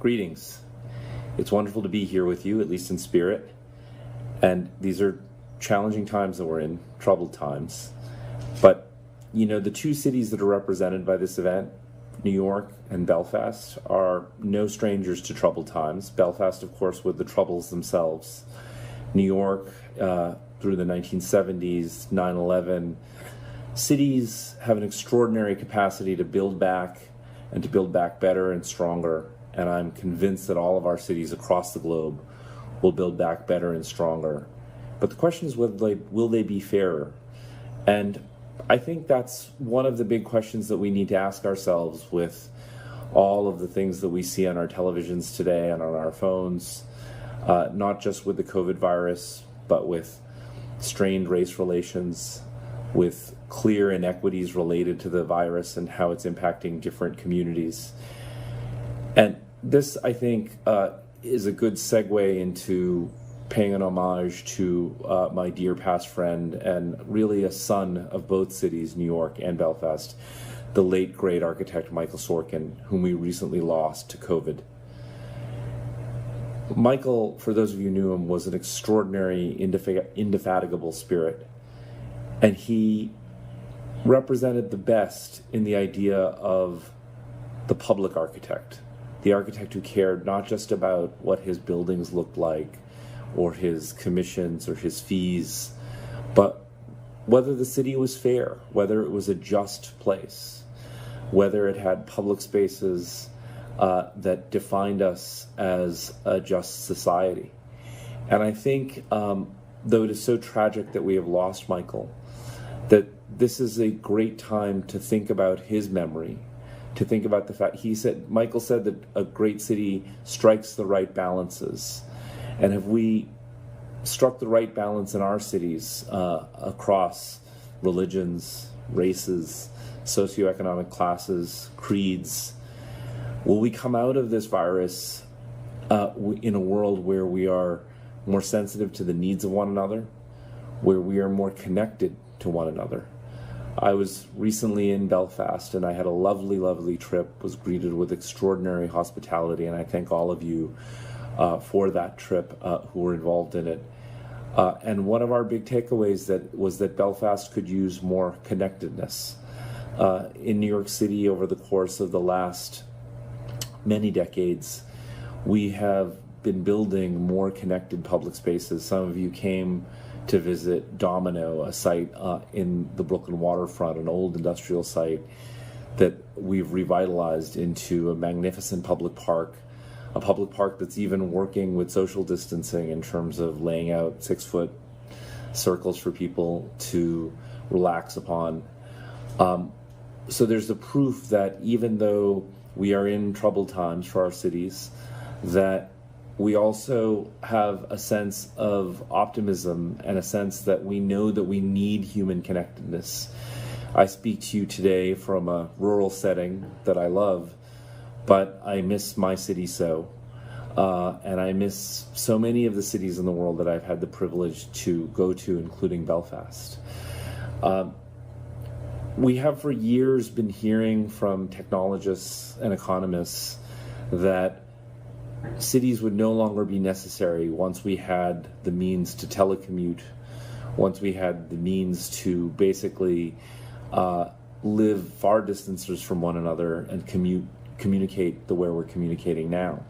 Greetings. It's wonderful to be here with you, at least in spirit. And these are challenging times that we're in, troubled times. But, you know, the two cities that are represented by this event, New York and Belfast, are no strangers to troubled times. Belfast, of course, with the Troubles themselves. New York, through the 1970s, 9/11. Cities have an extraordinary capacity to build back and to build back better and stronger. And I'm convinced that all of our cities across the globe will build back better and stronger. But the question is, will they be fairer? And I think that's one of the big questions that we need to ask ourselves with all of the things that we see on our televisions today and on our phones, not just with the COVID virus, but with strained race relations, with clear inequities related to the virus and how it's impacting different communities. And this, I think, is a good segue into paying an homage to my dear past friend and really a son of both cities, New York and Belfast, the late great architect Michael Sorkin, whom we recently lost to COVID. Michael, for those of you who knew him, was an extraordinary, indefatigable spirit. And he represented the best in the idea of the public architect, the architect who cared not just about what his buildings looked like or his commissions or his fees, but whether the city was fair, whether it was a just place, whether it had public spaces that defined us as a just society. And I think, though it is so tragic that we have lost Michael, that this is a great time to think about his memory, to think about the fact, Michael said that a great city strikes the right balances. And have we struck the right balance in our cities across religions, races, socioeconomic classes, creeds? Will we come out of this virus in a world where we are more sensitive to the needs of one another, where we are more connected to one another? I was recently in Belfast and I had a lovely, lovely trip, was greeted with extraordinary hospitality, and I thank all of you for that trip who were involved in it. And one of our big takeaways was that Belfast could use more connectedness. In New York City, over the course of the last many decades, we have been building more connected public spaces. Some of you came to visit Domino, a site in the Brooklyn waterfront, an old industrial site that we've revitalized into a magnificent public park, a public park that's even working with social distancing in terms of laying out 6-foot circles for people to relax upon. So there's the proof that even though we are in troubled times for our cities, that we also have a sense of optimism and a sense that we know that we need human connectedness. I speak to you today from a rural setting that I love, but I miss my city so. And I miss so many of the cities in the world that I've had the privilege to go to, including Belfast. We have for years been hearing from technologists and economists that cities would no longer be necessary once we had the means to telecommute, once we had the means to basically live far distances from one another and communicate the way we're communicating now.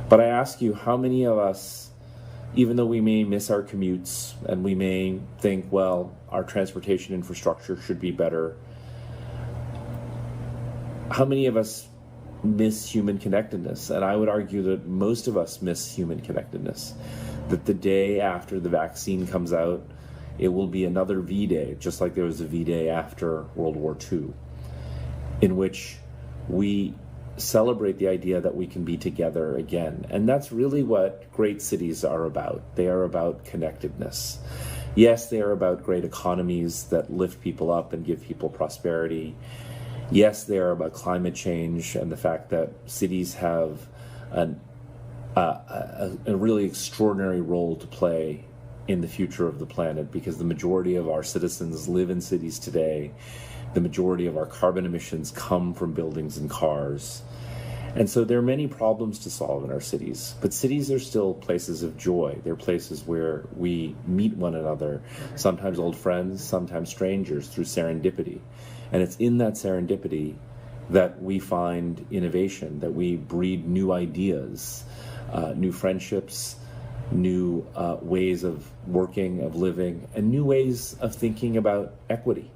But I ask you, how many of us, even though we may miss our commutes and we may think, well, our transportation infrastructure should be better, how many of us miss human connectedness? And I would argue that most of us miss human connectedness, that the day after the vaccine comes out, it will be another V-Day, just like there was a V-Day after World War II, in which we celebrate the idea that we can be together again. And that's really what great cities are about. They are about connectedness. Yes, they are about great economies that lift people up and give people prosperity. Yes, they are about climate change and the fact that cities have a really extraordinary role to play in the future of the planet, because the majority of our citizens live in cities today. The majority of our carbon emissions come from buildings and cars. And so there are many problems to solve in our cities, but cities are still places of joy. They're places where we meet one another, sometimes old friends, sometimes strangers, through serendipity. And it's in that serendipity that we find innovation, that we breed new ideas, new friendships, new ways of working, of living, and new ways of thinking about equity.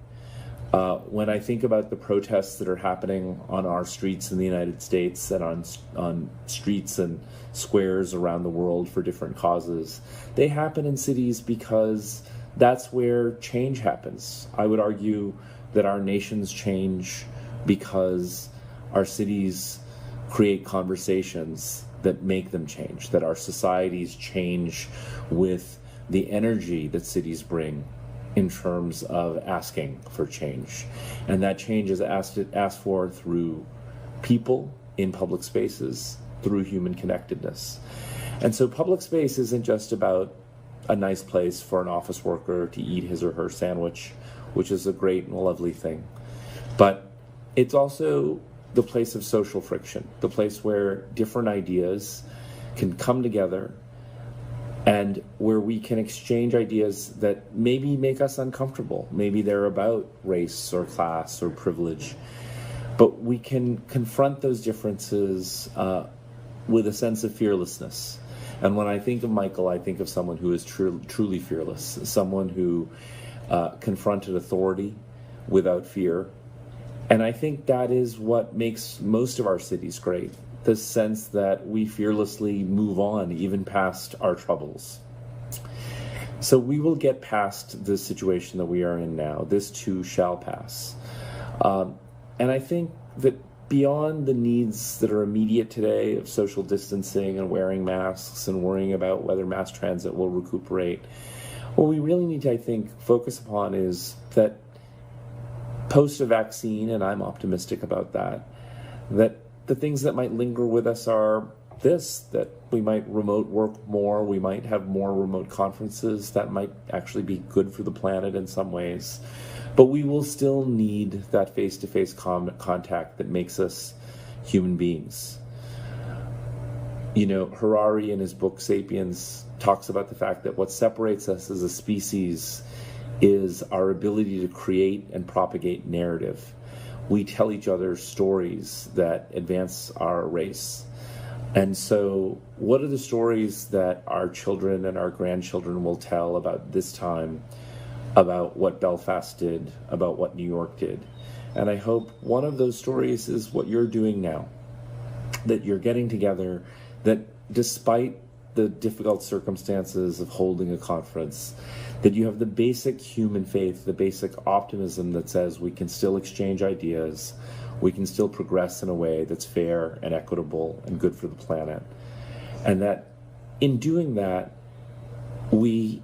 When I think about the protests that are happening on our streets in the United States and on streets and squares around the world for different causes, they happen in cities because that's where change happens. I would argue that our nations change because our cities create conversations that make them change, that our societies change with the energy that cities bring in terms of asking for change. And that change is asked for through people in public spaces, through human connectedness. And so public space isn't just about a nice place for an office worker to eat his or her sandwich, which is a great and lovely thing. But it's also the place of social friction, the place where different ideas can come together and where we can exchange ideas that maybe make us uncomfortable. Maybe they're about race or class or privilege. But we can confront those differences with a sense of fearlessness. And when I think of Michael, I think of someone who is truly fearless, someone who confronted authority without fear. And I think that is what makes most of our cities great, the sense that we fearlessly move on, even past our troubles. So we will get past the situation that we are in now. This too shall pass. And I think that beyond the needs that are immediate today of social distancing and wearing masks and worrying about whether mass transit will recuperate, what we really need to, I think, focus upon is that post a vaccine, and I'm optimistic about that the things that might linger with us are that we might remote work more, we might have more remote conferences. That might actually be good for the planet in some ways. But we will still need that face-to-face contact that makes us human beings. You know, Harari in his book Sapiens talks about the fact that what separates us as a species is our ability to create and propagate narrative. We tell each other stories that advance our race. And so what are the stories that our children and our grandchildren will tell about this time, about what Belfast did, about what New York did? And I hope one of those stories is what you're doing now, that you're getting together, that despite the difficult circumstances of holding a conference, that you have the basic human faith, the basic optimism that says we can still exchange ideas, we can still progress in a way that's fair and equitable and good for the planet. And that in doing that, we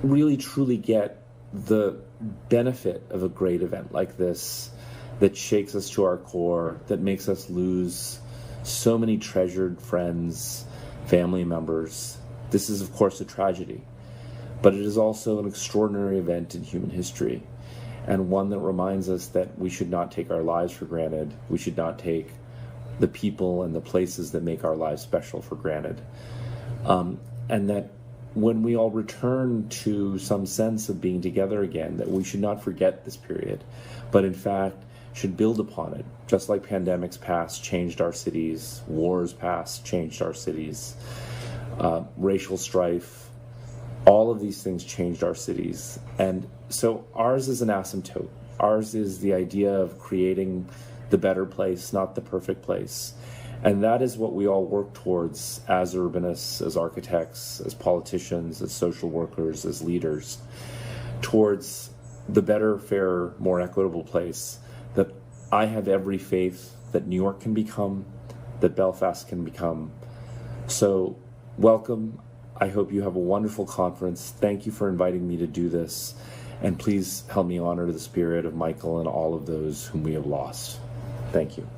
really truly get the benefit of a great event like this that shakes us to our core, that makes us lose so many treasured friends, family members. This is, of course, a tragedy, but it is also an extraordinary event in human history, and one that reminds us that we should not take our lives for granted. We should not take the people and the places that make our lives special for granted. And that when we all return to some sense of being together again, that we should not forget this period, but in fact should build upon it. Just like pandemics past changed our cities, wars past changed our cities, racial strife, all of these things changed our cities. And so ours is an asymptote. Ours is the idea of creating the better place, not the perfect place. And that is what we all work towards as urbanists, as architects, as politicians, as social workers, as leaders, towards the better, fairer, more equitable place that I have every faith that New York can become, that Belfast can become. So welcome. I hope you have a wonderful conference. Thank you for inviting me to do this. And please help me honor the spirit of Michael and all of those whom we have lost. Thank you.